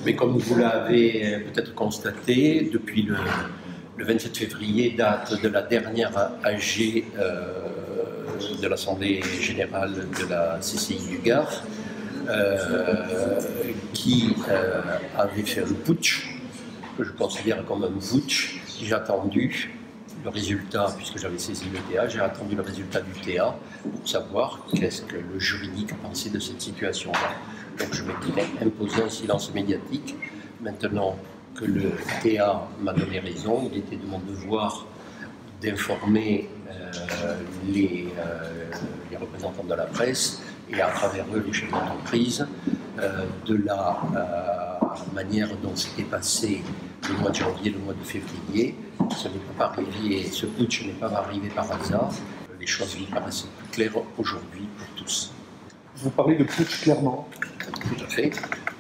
Mais comme vous l'avez peut-être constaté, depuis le 27 février, date de la dernière AG de l'Assemblée Générale de la CCI du Gard, qui avait fait un putsch, que je considère comme un putsch. J'ai attendu le résultat, puisque j'avais saisi le TA, j'ai attendu le résultat du TA pour savoir qu'est-ce que le juridique pensait de cette situation-là. Donc je m'étais imposé un silence médiatique. Maintenant que le TA m'a donné raison, il était de mon devoir d'informer les représentants de la presse et à travers eux les chefs d'entreprise de la manière dont s'était passé le mois de janvier, le mois de février. Ce n'est pas arrivé, ce putsch n'est pas arrivé par hasard. Les choses me paraissent plus claires aujourd'hui pour tous. Vous parlez de putsch clairement? Tout à fait,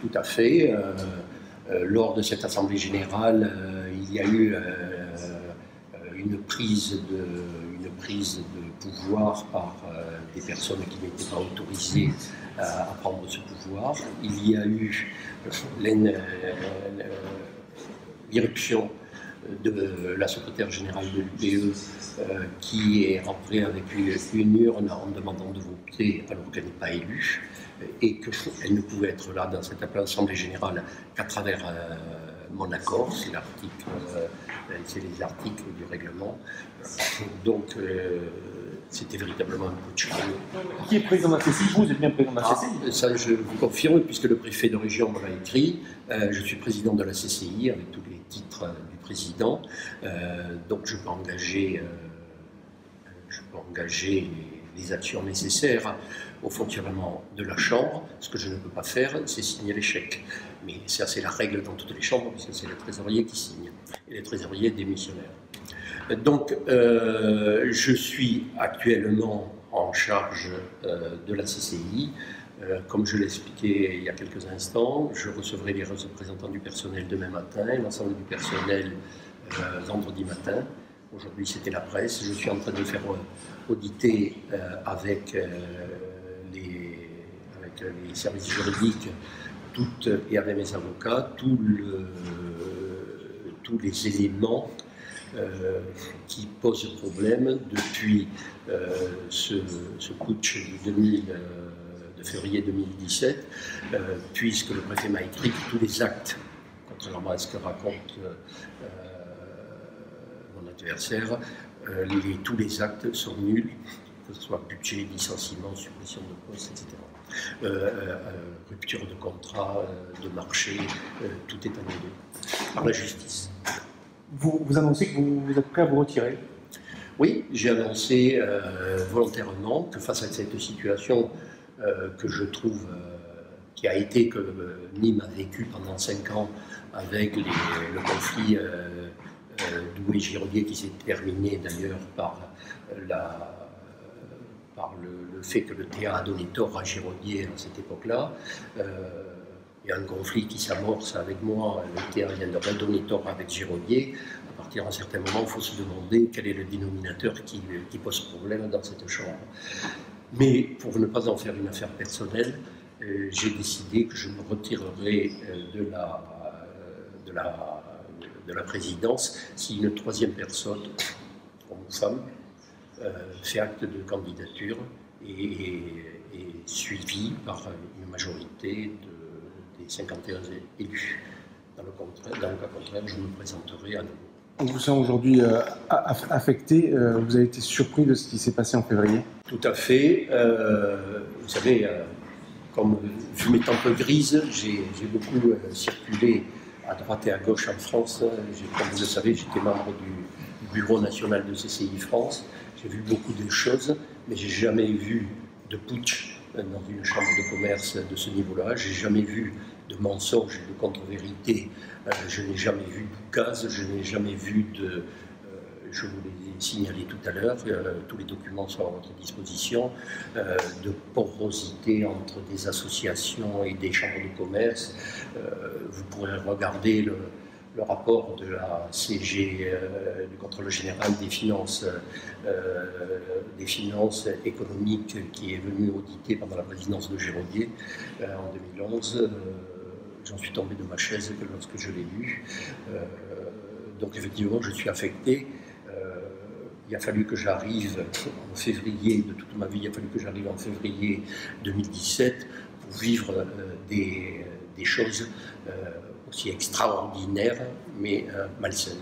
tout à fait. Lors de cette assemblée générale, il y a eu une prise de pouvoir par des personnes qui n'étaient pas autorisées à prendre ce pouvoir. Il y a eu l'irruption de la secrétaire générale de l'UPE qui est rentrée avec une urne en demandant de voter alors qu'elle n'est pas élue et qu'elle ne pouvait être là dans cette assemblée générale qu'à travers mon accord, c'est les articles du règlement. Donc c'était véritablement un putsch. Qui est président de la CCI? Vous êtes bien président de la CCI? Ça, je vous confirme, puisque le préfet de région me l'a écrit. Je suis président de la CCI avec tous les titres du président. Donc je peux engager les actions nécessaires au fonctionnement de la Chambre. Ce que je ne peux pas faire, c'est signer les chèques. Mais ça, c'est la règle dans toutes les chambres, puisque c'est le trésorier qui signe, et les trésoriers démissionnaires. Donc, je suis actuellement en charge de la CCI. Comme je l'ai expliqué il y a quelques instants, je recevrai les représentants du personnel demain matin, l'ensemble du personnel vendredi matin. Aujourd'hui, c'était la presse. Je suis en train de faire auditer avec les services juridiques et avec mes avocats tous les éléments qui posent problème depuis ce putsch de février 2017, puisque le préfet m'a écrit que tous les actes, contrairement à ce que raconte mon adversaire, tous les actes sont nuls, que ce soit budget, licenciement, suppression de poste, etc. Rupture de contrat, de marché, tout est annulé par la justice. Vous annoncez que vous êtes prêt à vous retirer? Oui, j'ai annoncé volontairement que face à cette situation que je trouve qui a été que Nîmes a vécu pendant 5 ans avec le conflit Douai-Giraudier qui s'est terminé d'ailleurs par le fait que le TA a donné tort à Giraudier à cette époque-là. Il y a un conflit qui s'amorce avec moi, le TA vient de redonner tort avec Giraudier. À partir d'un certain moment, il faut se demander quel est le dénominateur qui pose problème dans cette chambre. Mais pour ne pas en faire une affaire personnelle, j'ai décidé que je me retirerai de la présidence si une troisième personne, homme ou femme, fait acte de candidature et est suivi par une majorité des 51 élus. Dans le cas contraire, je me présenterai à nouveau. On vous sent aujourd'hui affecté. Vous avez été surpris de ce qui s'est passé en février? Tout à fait. Vous savez, comme je m'étais un peu grise, j'ai beaucoup circulé à droite et à gauche en France. Comme vous le savez, j'étais membre du Bureau national de CCI France. J'ai vu beaucoup de choses, mais j'ai jamais vu de putsch dans une chambre de commerce de ce niveau-là. J'ai jamais vu de mensonges et de contre-vérités. Je n'ai jamais vu de gaz, je n'ai jamais vu de... je vous l'ai signalé tout à l'heure, tous les documents sont à votre disposition, de porosité entre des associations et des chambres de commerce. Vous pourrez regarder le rapport de la CG, du contrôle général des finances économiques qui est venu auditer pendant la présidence de Giraudier en 2011. j'en suis tombé de ma chaise lorsque je l'ai lu. Donc effectivement, je suis affecté. Il a fallu que j'arrive en février de toute ma vie, il a fallu que j'arrive en février 2017 pour vivre des choses aussi extraordinaires, mais malsaines.